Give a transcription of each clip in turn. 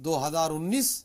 2019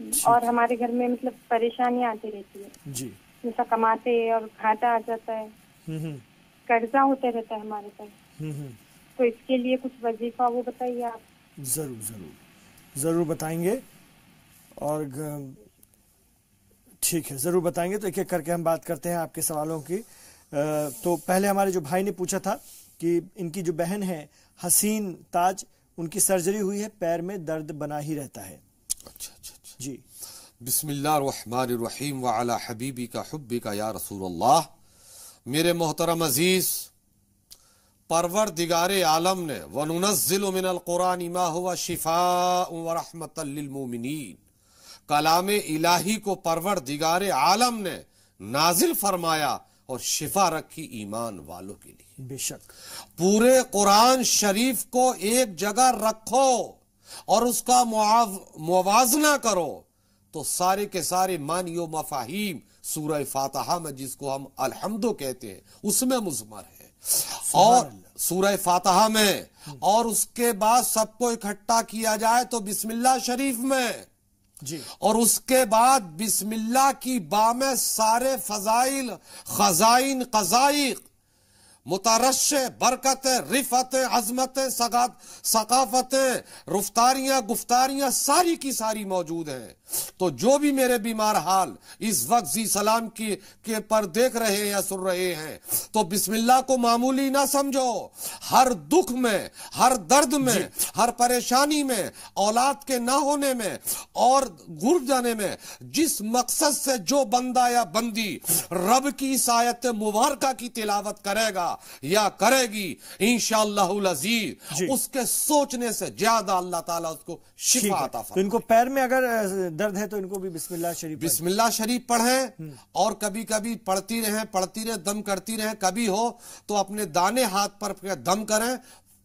اور ہمارے گھر میں مطلب پریشانیاں آتی رہتی ہے جی جیسا کماتے اور گھاٹا آ جاتا ہے، قرضہ ہوتے رہتا ہے ہمارے پاس، تو اس کے لیے کچھ وظیفہ وہ بتائیے آپ۔ ضرور بتائیں گے، اور ٹھیک ہے ضرور بتائیں گے، تو ایک ایک کر کے ہم بات کرتے ہیں آپ کے سوالوں کی۔ تو پہلے ہمارے جو بھائی نے پوچھا تھا کہ ان کی جو بہن ہے حسین تاج، ان کی سرجری ہوئی ہے، پیر میں درد بنا ہی رہتا ہے۔ اچھا جی بسم اللہ الرحمن الرحیم وعلی حبیبی کا حبی کا یا رسول اللہ۔ میرے محترم عزیز، پروردگار عالم نے وَنُنَزِّلُ مِنَ الْقُرْآنِ مَا هُوَ شِفَاءٌ وَرَحْمَةً لِّلْمُؤْمِنِينَ، کلام الہی کو پروردگار عالم نے نازل فرمایا اور شفا رکھی ایمان والوں کے لیے۔ بے شک پورے قرآن شریف کو ایک جگہ رکھو اور اس کا موازنہ کرو تو سارے کے سارے معنی و مفاہیم سورہ فاتحہ میں، جس کو ہم الحمدو کہتے ہیں، اس میں مضمر ہے، اور سورہ فاتحہ میں، اور اس کے بعد سب کو اکٹھا کیا جائے تو بسم اللہ شریف میں، جی، اور اس کے بعد بسم اللہ کی با میں سارے فضائل، خزائن، قذائق، مترشح، برکتیں، رفعتیں، عظمتیں، ثقافتیں، رفتاریاں، گفتاریاں ساری کی ساری موجود ہیں۔ تو جو بھی میرے بیمار حال اس وقت زی سلام کے پر دیکھ رہے ہیں یا سن رہے ہیں، تو بسم اللہ کو معمولی نہ سمجھو۔ ہر دکھ میں، ہر درد میں، ہر پریشانی میں، اولاد کے نہ ہونے میں اور گر جانے میں، جس مقصد سے جو بندہ یا بندی رب کی اس آیت مبارکہ کی تلاوت کرے گا یا کرے گی، انشاءاللہ العزیز اس کے سوچنے سے زیادہ اللہ تعالیٰ اس کو شفا عطا تو ان کو پیر میں اگر درد ہے تو ان کو بھی بسم اللہ شریف بسم اللہ شریف پڑھیں، اور کبھی کبھی پڑھتی رہیں، دم کرتی رہیں، کبھی ہو تو اپنے دانے ہاتھ پر دم کریں،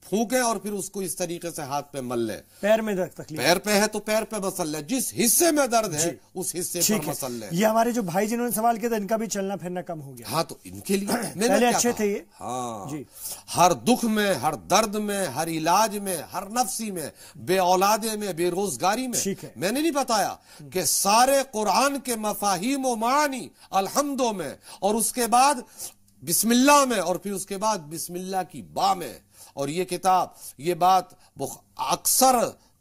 پھونکیں، اور پھر اس کو اس طریقے سے ہاتھ پہ مل لیں۔ پیر میں درد تکلیف پیر پہ ہے تو پیر پہ مسل لیں، جس حصے میں درد ہے اس حصے پر مسل لیں۔ یہ ہمارے جو بھائی جنہوں نے سوال کیا تھا، ان کا بھی چلنا پھرنا کم ہو گیا۔ ہاں تو ان کے لیے پہلے اچھے تھے یہ، ہاں جی، ہر دکھ میں، ہر درد میں، ہر علاج میں، ہر نفسی میں، بے اولادے میں، بے روزگاری میں، میں نے نہیں بتایا کہ سارے قرآن کے مفاہیم و معانی الحمدوں میں، اور اس کے بعد بسم اللہ میں، اور پھر اس کے بعد بسم اللہ کی با میں۔ اور یہ کتاب، یہ بات اکثر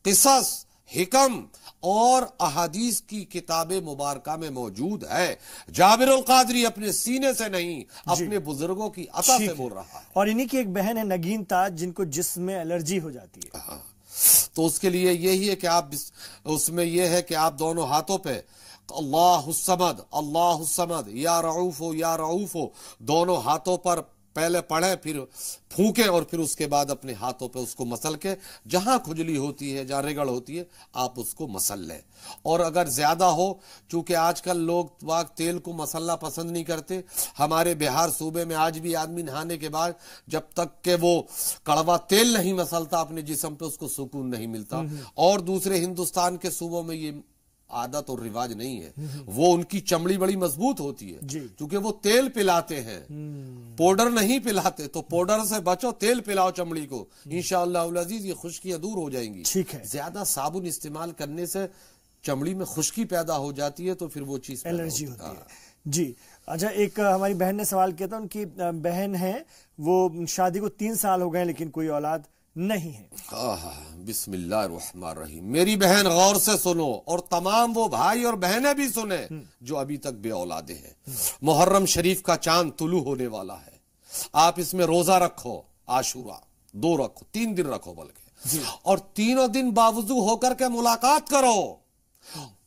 قصص، حکم اور احادیث کی کتاب مبارکہ میں موجود ہے۔ جابر القادری اپنے سینے سے نہیں، اپنے بزرگوں کی عطا سے بول رہا ہے۔ اور انہی کی ایک بہن ہے نگین تاج، جن کو جسم میں الرجی ہو جاتی ہے، تو اس کے لیے یہی ہے کہ آپ اس میں یہ ہے کہ آپ دونوں ہاتھوں پہ اللہ الصمد، اللہ الصمد، یا رعوف ہو، یا رعوف ہو، دونوں ہاتھوں پر پہلے پڑھیں، پھر پھونکیں، اور پھر اس کے بعد اپنے ہاتھوں پہ اس کو مسل کے جہاں کھجلی ہوتی ہے، جہاں رگڑ ہوتی ہے، آپ اس کو مسل لیں۔ اور اگر زیادہ ہو، چونکہ آج کل لوگ تیل کو مسلنا پسند نہیں کرتے، ہمارے بہار صوبے میں آج بھی آدمی نہانے کے بعد جب تک کہ وہ کڑوا تیل نہیں مسلتا اپنے جسم پہ، اس کو سکون نہیں ملتا۔ اور دوسرے ہندوستان کے صوبوں میں یہ عادت اور رواج نہیں ہے، وہ ان کی چمڑی بڑی مضبوط ہوتی ہے، کیونکہ وہ تیل پلاتے ہیں، پاؤڈر نہیں پلاتے، تو پاؤڈر سے بچو، تیل پلاؤ چمڑی کو، انشاءاللہ العزیز یہ خشکیاں دور ہو جائیں گی۔ زیادہ صابن استعمال کرنے سے چمڑی میں خشکی پیدا ہو جاتی ہے، تو پھر وہ چیز الرجی ہوتی ہے۔ جی اچھا، ایک ہماری بہن نے سوال کیا تھا، ان کی بہن ہے، وہ شادی کو 3 سال ہو گئے لیکن کوئی اولاد نہیں ہے۔ بسم اللہ الرحمن الرحیم۔ میری بہن غور سے سنو، اور تمام وہ بھائی اور بہنیں بھی سنیں جو ابھی تک بے اولادے ہیں۔ محرم شریف کا چاند طلوع ہونے والا ہے، آپ اس میں روزہ رکھو، عاشورہ 2 رکھو، 3 دن رکھو بلکہ، اور تینوں دن باوضو ہو کر کے ملاقات کرو،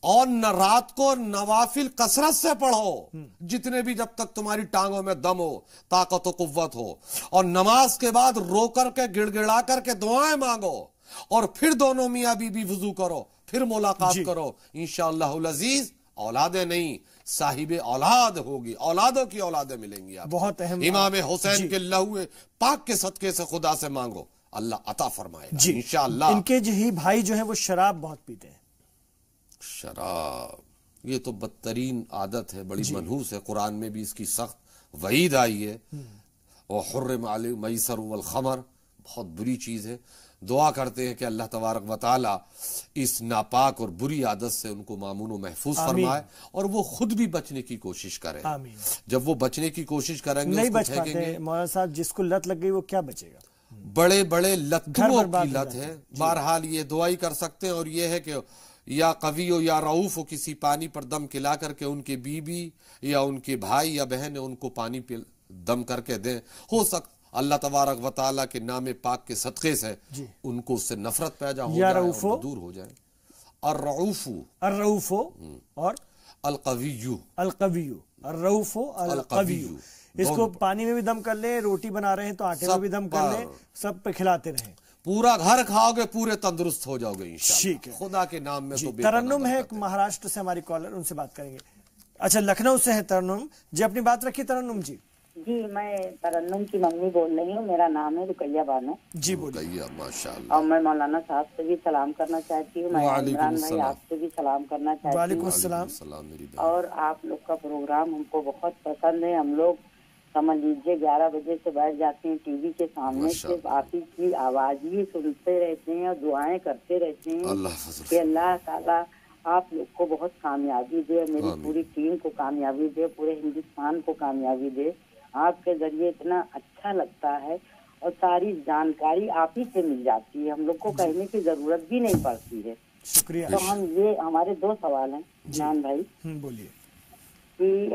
اور رات کو نوافل کثرت سے پڑھو، جتنے بھی، جب تک تمہاری ٹانگوں میں دم ہو، طاقت و قوت ہو، اور نماز کے بعد رو کر کے گڑ گڑا کر کے دعائیں مانگو، اور پھر دونوں میاں بی بی وضو کرو، پھر ملاقات کرو، انشاءاللہ العزیز اولادیں نہیں، صاحب اولاد ہوگی، اولادوں کی اولادیں ملیں گی آپ۔ بہت اہم امام حسین کے لہو پاک کے صدقے سے خدا سے مانگو، اللہ عطا فرمائے گا انشاءاللہ۔ ان کے ہی بھائی جو ہیں وہ شراب بہت پیتے ہیں۔ شراب یہ تو بدترین عادت ہے، بڑی منحوس ہے، قرآن میں بھی اس کی سخت وعید آئی ہے، وحرم علی میسر والخمر، بہت بری چیز ہے۔ دعا کرتے ہیں کہ اللہ تبارک و تعالی اس ناپاک اور بری عادت سے ان کو مامون و محفوظ فرمائے اور وہ خود بھی بچنے کی کوشش کریں. جب وہ بچنے کی کوشش کریں گے نہیں بچ پاتے مولانا صاحب. جس کو لت لگ گئی وہ کیا بچے گا؟ بڑے بڑے لتوں کی لت ہے. بہرحال یہ دعائی کر سکتے ہیں اور یہ ہے کہ یا قوی ہو یا رعوف ہو کسی پانی پر دم کھلا کر کے ان کے بیوی یا ان کے بھائی یا بہن ان کو پانی پہ دم کر کے دیں. ہو سکتا اللہ تبارک و تعالیٰ کے نام پاک کے صدقے سے ان کو اس سے نفرت پیدا ہو جائے اور دور ہو جائے. الرعوف اور الرعوف القوی. اس کو پانی میں بھی دم کر لیں, روٹی بنا رہے ہیں تو آٹے میں بھی دم کر لیں, سب پہ کھلاتے رہیں. پورا گھر کھاؤ گے پورے تندرست ہو جاؤ گے انشاءاللہ خدا کے نام میں. تو ترنم ہے مہاراشٹر سے ہماری کالر, ان سے بات کریں گے. اچھا لکھنؤ سے ہے ترنم جی, اپنی بات رکھیے ترنم جی. جی میں ترنم کی ممی بول رہی ہوں, میرا نام ہے رقیہ بانو. جی بولیے. ماشاءاللہ. اور میں مولانا صاحب سے بھی سلام کرنا چاہتی ہوں. میں عمران بھائی آپ سے بھی سلام کرنا چاہتی ہوں. وعلیکم السلام. اور آپ لوگ کا پروگرام ہم کو بہت پسند ہے. ہم لوگ سمجھ لیجیے 11 بجے سے بیٹھ جاتے ہیں ٹی وی کے سامنے, صرف آپ ہی کی آواز ہی سنتے رہتے ہیں اور دعائیں کرتے رہتے ہیں کہ اللہ تعالیٰ آپ لوگ کو بہت کامیابی دے, میری پوری ٹیم کو کامیابی دے, پورے ہندوستان کو کامیابی دے. آپ کے ذریعے اتنا اچھا لگتا ہے اور ساری جانکاری آپ ہی سے مل جاتی ہے, ہم لوگ کو کہنے کی ضرورت بھی نہیں پڑتی ہے. شکریہ. تو ہمارے 2 سوال ہیں جان بھائی. بولیے. کہ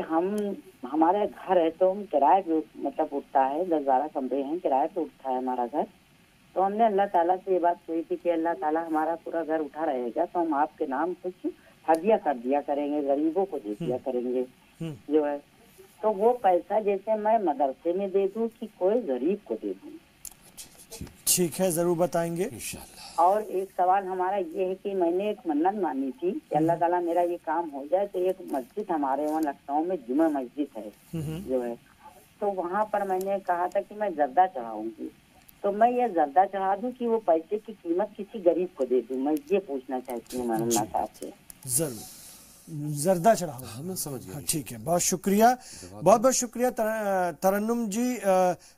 ہمارے گھر ہے تو ہم کرائے پہ مطلب اٹھتا ہے, 10-12 کمرے ہیں, کرائے پہ اٹھتا ہے ہمارا گھر. تو ہم نے اللہ تعالیٰ سے یہ بات کہی تھی کہ اللہ تعالیٰ ہمارا پورا گھر اٹھا رہے گا تو ہم آپ کے نام کچھ ہدیہ کر دیا کریں گے, غریبوں کو دے دیا کریں گے جو ہے. تو وہ پیسہ جیسے میں مدرسے میں دے دوں کہ کوئی غریب کو دے دوں؟ ٹھیک ہے, ضرور بتائیں گے. اور ایک سوال ہمارا یہ ہے کہ میں نے ایک منت مانی تھی کہ اللہ تعالیٰ میرا یہ کام ہو جائے تو ایک مسجد ہمارے وہاں لکھنؤ میں جمعہ مسجد ہے جو ہے, تو وہاں پر میں نے کہا تھا کہ میں زردہ چڑھاؤں گی. تو میں یہ زردہ چڑھا دوں کہ وہ پیسے کی قیمت کسی غریب کو دے دوں؟ میں یہ پوچھنا چاہتی ہوں مولانا صاحب سے. ضرور زردہ چڑھاؤ. ٹھیک ہے, بہت شکریہ. بہت بہت شکریہ ترنم جی.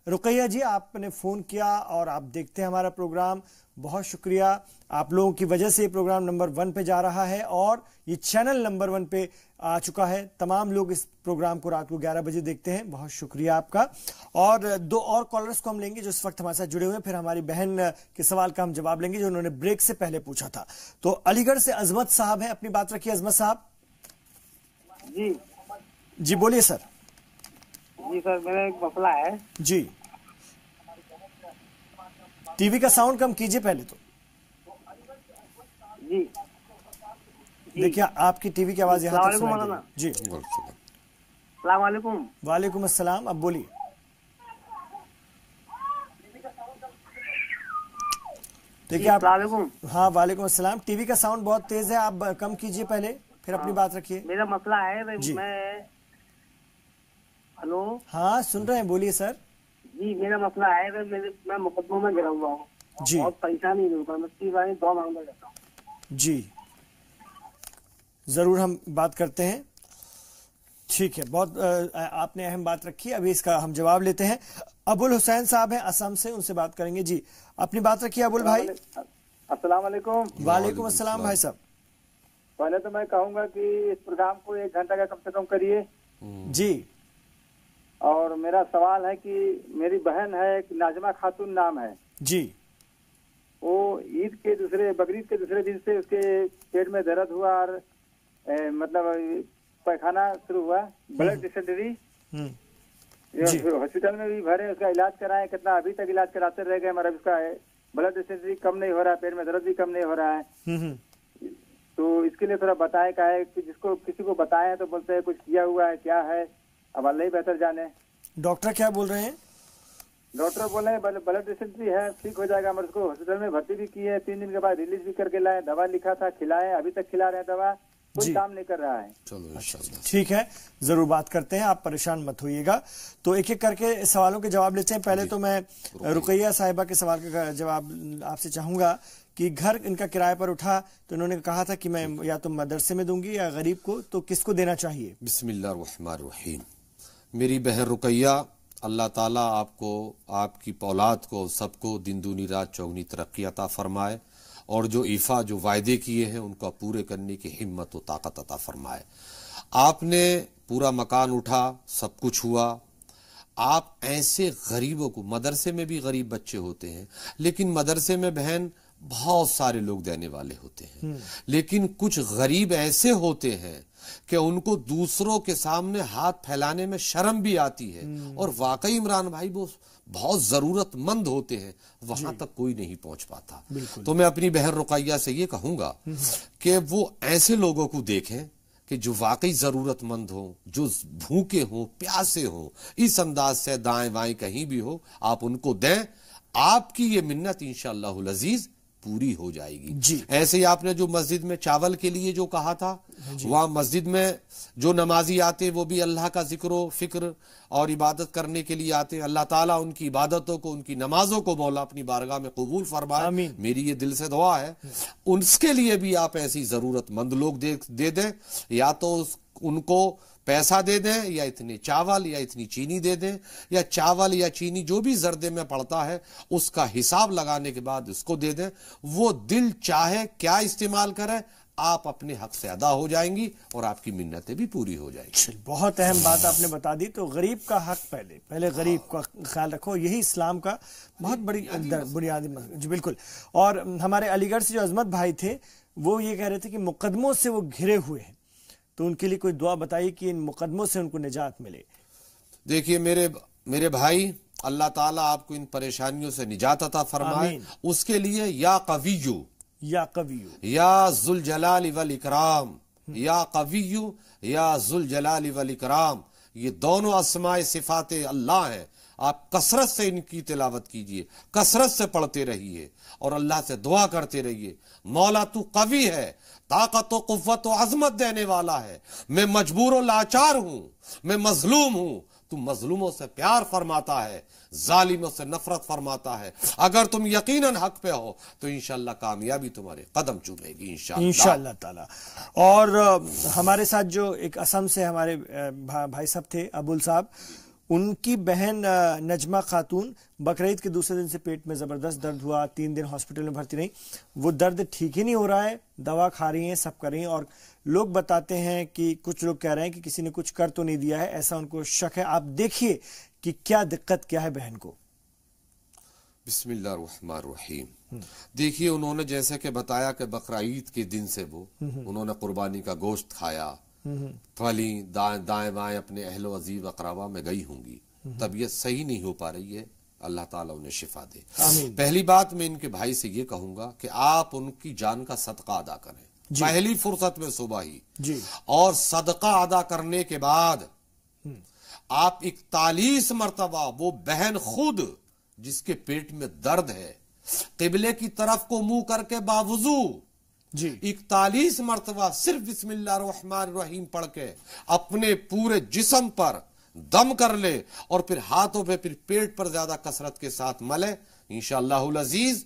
رقیہ جی آپ نے فون کیا اور آپ دیکھتے ہیں ہمارا پروگرام, بہت شکریہ. آپ لوگوں کی وجہ سے یہ پروگرام نمبر 1 پہ جا رہا ہے اور یہ چینل نمبر 1 پہ آ چکا ہے. تمام لوگ اس پروگرام کو رات کو 11 بجے دیکھتے ہیں. بہت شکریہ آپ کا. اور 2 اور کالرز کو ہم لیں گے جو اس وقت ہمارے ساتھ جڑے ہوئے ہیں, پھر ہماری بہن کے سوال کا ہم جواب لیں گے جو انہوں نے بریک سے پہلے پوچھا تھا. تو علی گڑھ سے عظمت صاحب ہیں, اپنی بات رکھیے عظمت صاحب. جی بولیے سر. جی سر میرا ایک مسئلہ ہے. جی ٹی وی کا ساؤنڈ کم کیجئے پہلے تو. جی دیکھیے آپ کی ٹی وی کی آواز یہاں تک سنائی دے رہی ہے. جی السلام علیکم. وعلیکم السلام. اب بولیے. دیکھیے آپ. السلام علیکم. ہاں وعلیکم السلام. ٹی وی کا ساؤنڈ بہت تیز ہے, آپ کم کیجئے پہلے پھر اپنی بات رکھیے. میرا مسئلہ ہے میں ہلو. ہاں سن رہے ہیں, بولیے سر. جی میرا مسئلہ ہے میں مقدموں میں گرا ہوا ہوں. جی بہت پریشانی میں دعا مانگنا چاہتا ہوں. جی ضرور ہم بات کرتے ہیں. ٹھیک ہے, بہت آپ نے اہم بات رکھی. ابھی اس کا ہم جواب لیتے ہیں. ابو الحسین صاحب ہیں اسم سے, ان سے بات کریں گے. جی اپنی بات رکھیے ابو بھائی. السلام علیکم. وعلیکم السلام بھائی صاحب. پہلے تو میں کہوں گا کہ اس پروگرام کو 1 گھنٹہ کا کم سے کم کریے. جی. اور میرا سوال ہے کہ میری بہن ہے ناظمہ خاتون نام ہے. جی. وہ عید کے بقرعید کے دوسرے دن سے اس کے پیٹ میں درد ہوا اور مطلب پیخانہ شروع ہوا. بلڈ ڈسینٹری ہاسپٹل میں بھی بھرے, اس کا علاج کرائے. کتنا ابھی تک علاج کراتے رہ گئے مگر اس کا بلڈ ڈسینٹری کم نہیں ہو رہا ہے, پیٹ میں درد بھی کم نہیں ہو رہا ہے. تو اس کے لیے تھوڑا بتائے کا ہے کہ جس کو کسی کو بتائے تو بولتے ہیں کچھ کیا ہوا ہے, کیا ہے, اب اللہ ہی بہتر جانے. ڈاکٹر کیا بول رہے ہیں؟ ڈاکٹر بول رہے ہیں بلڈ ڈسینٹری ہے, ٹھیک ہو جائے گا. مگر اس کو ہاسپٹل میں بھرتی بھی کی ہے, 3 دن کے بعد ریلیز بھی کر کے لائے. دوا لکھا تھا, کھلائے, ابھی تک کھلا رہے ہیں دوا, کوئی کام نہیں کر رہا ہے. ٹھیک ہے, ضرور بات کرتے ہیں, آپ پریشان مت ہوئیے گا. تو ایک ایک کر کے سوالوں کے جواب لیتے ہیں. پہلے تو میں رقیہ صاحبہ کے سوال کا جواب آپ سے چاہوں گا کہ گھر ان کا کرائے پر اٹھا تو انہوں نے کہا تھا کہ میں یا تو مدرسے میں دوں گی یا غریب کو, تو کس کو دینا چاہیے؟ بسم اللہ الرحمن الرحیم. میری بہن رقیہ اللہ تعالیٰ آپ کو, آپ کی اولاد کو, سب کو دن دونی رات چوگنی ترقی عطا فرمائے, اور جو ایفا جو وعدے کیے ہیں ان کا پورے کرنے کی ہمت و طاقت عطا فرمائے. آپ نے پورا مکان اٹھا, سب کچھ ہوا, آپ ایسے غریبوں کو, مدرسے میں بھی غریب بچے ہوتے ہیں لیکن مدرسے میں بہن بہت سارے لوگ دینے والے ہوتے ہیں, لیکن کچھ غریب ایسے ہوتے ہیں کہ ان کو دوسروں کے سامنے ہاتھ پھیلانے میں شرم بھی آتی ہے, اور واقعی عمران بھائی وہ بہت ضرورت مند ہوتے ہیں, وہاں تک کوئی نہیں پہنچ پاتا. تو میں اپنی بہن رقیہ سے یہ کہوں گا کہ وہ ایسے لوگوں کو دیکھیں کہ جو واقعی ضرورت مند ہوں, جو بھوکے ہوں, پیاسے ہوں, اس انداز سے دائیں بائیں کہیں بھی ہو آپ ان کو دیں, آپ کی یہ منت انشاءاللہ العزیز پوری ہو جائے گی. جی. ایسے ہی آپ نے جو مسجد میں چاول کے لیے جو کہا تھا, وہاں مسجد میں جو نمازی آتے وہ بھی اللہ کا ذکر و فکر اور عبادت کرنے کے لیے آتے. اللہ تعالیٰ ان کی عبادتوں کو, ان کی نمازوں کو مولا اپنی بارگاہ میں قبول فرمائے, میری یہ دل سے دعا ہے. اس کے لیے بھی آپ ایسی ضرورت مند لوگ دے دیں, یا تو ان کو پیسہ دے دیں, یا اتنے چاول یا اتنی چینی دے دیں, یا چاول یا چینی جو بھی زردے میں پڑتا ہے اس کا حساب لگانے کے بعد اس کو دے دیں. وہ دل چاہے کیا استعمال کرے, آپ اپنے حق سے ادا ہو جائیں گی اور آپ کی منتیں بھی پوری ہو جائیں گی. بہت اہم بات آپ نے بتا دی. تو غریب کا حق پہلے غریب کا خیال رکھو, یہی اسلام کا بہت بڑی بنیادی. جی بالکل. اور ہمارے علی گڑھ سے جو عظمت بھائی تھے وہ یہ کہہ رہے تھے کہ مقدموں سے وہ گھرے ہوئے ہیں, تو ان کے لیے کوئی دعا بتائیے کہ ان مقدموں سے ان کو نجات ملے. دیکھیے میرے بھائی, اللہ تعالیٰ آپ کو ان پریشانیوں سے نجات عطا فرمائے. اس کے لیے یا قویو, یا قویو, یا ذوالجلال والاکرام, یا قویو یا ذوالجلال والاکرام, یہ دونوں اسماء صفات اللہ ہیں. آپ کثرت سے ان کی تلاوت کیجئے, کثرت سے پڑھتے رہیے اور اللہ سے دعا کرتے رہیے. مولا تو قوی ہے, طاقت و قوت و عظمت دینے والا ہے. میں مجبور و لاچار ہوں, میں مظلوم ہوں, تو مظلوموں سے پیار فرماتا ہے, ظالموں سے نفرت فرماتا ہے. اگر تم یقیناً حق پہ ہو تو انشاءاللہ کامیابی تمہارے قدم چومے گی انشاءاللہ تعالی. اور ہمارے ساتھ جو ایک اسم سے ہمارے بھائی صاحب تھے, ابول صاحب, ان کی بہن نجمہ خاتون بقرعید کے دوسرے دن سے پیٹ میں زبردست درد ہوا, 3 دن ہاسپٹل میں بھرتی رہی. وہ درد ٹھیک ہی نہیں ہو رہا ہے, دوا کھا رہی ہیں, سب کر رہی ہیں, اور لوگ بتاتے ہیں کہ کچھ لوگ کہہ رہے ہیں کہ کسی نے کچھ کر تو نہیں دیا ہے, ایسا ان کو شک ہے. آپ دیکھیے کہ کیا دقت کیا ہے بہن کو. بسم اللہ الرحمن الرحیم. دیکھیے انہوں نے جیسے کہ بتایا کہ بقرعید کے دن سے انہوں نے قربانی کا گوشت کھایا, پھلی دائیں بائیں اپنے اہل و عزیز اقربا میں گئی ہوں گی, طبیعت صحیح نہیں ہو پا رہی ہے, اللہ تعالیٰ انہیں شفا دے. پہلی بات میں ان کے بھائی سے یہ کہوں گا کہ آپ ان کی جان کا صدقہ ادا کریں, پہلی فرصت میں صبح ہی, اور صدقہ ادا کرنے کے بعد آپ 41 مرتبہ وہ بہن خود جس کے پیٹ میں درد ہے قبلے کی طرف کو منہ کر کے باوضو 41 مرتبہ صرف بسم اللہ الرحمن الرحیم پڑھ کے اپنے پورے جسم پر دم کر لے, اور پھر ہاتھوں پہ پھر پیٹ پر زیادہ کثرت کے ساتھ ملے, انشاءاللہ العزیز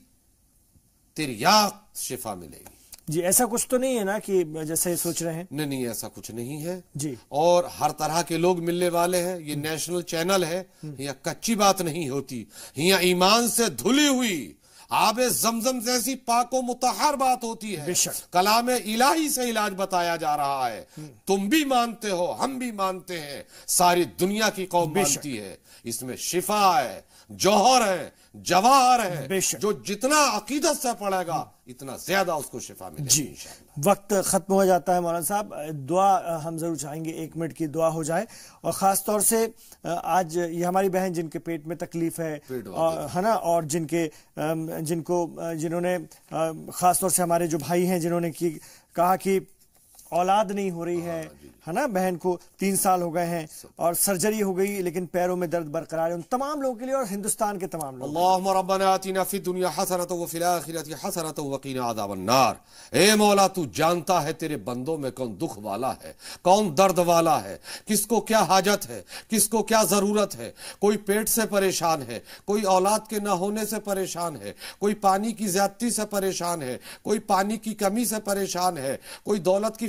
تریاق شفا ملے گی. جی ایسا کچھ تو نہیں ہے نا کہ جیسے سوچ رہے ہیں؟ نہیں, ایسا کچھ نہیں ہے. جی, اور ہر طرح کے لوگ ملنے والے ہیں. یہ نیشنل چینل ہے, یہ کچی بات نہیں ہوتی, یہ ایمان سے دھلی ہوئی آب زمزم جیسی پاک و مطہر بات ہوتی ہے. کلام الہی سے علاج بتایا جا رہا ہے. تم بھی مانتے ہو, ہم بھی مانتے ہیں, ساری دنیا کی قوم مانتی ہے. اس میں شفا ہے, جوہر ہے, جواہر ہے, جو جتنا عقیدت سے پڑھے گا اتنا زیادہ اس کو شفا ملے گی. جی وقت ختم ہو جاتا ہے مولانا صاحب, دعا ہم ضرور چاہیں گے 1 منٹ کی دعا ہو جائے, اور خاص طور سے آج یہ ہماری بہن جن کے پیٹ میں تکلیف ہے نا, اور جنہوں نے خاص طور سے ہمارے جو بھائی ہیں جنہوں نے کہا کہ اولاد نہیں ہو رہی ہے نا, بہن کو 3 سال ہو گئے ہیں اور سرجری ہو گئی لیکن پیروں میں درد برقرار ہے, ان تمام لوگوں کے لیے اور ہندوستان کے تمام لوگ. اللہم ربنا آتنا فی الدنیا حسنۃ وفی الآخرۃ حسنۃ وقنا عذاب النار. اے مولا تو جانتا ہے تیرے بندوں میں کون دکھ والا ہے, کون درد والا ہے, کس کو کیا حاجت ہے, کس کو کیا ضرورت ہے. کوئی پیٹ سے پریشان ہے, کوئی اولاد کے نہ ہونے سے پریشان ہے, کوئی پانی کی زیادتی سے پریشان ہے, کوئی پانی کی کمی سے پریشان ہے, کوئی دولت کی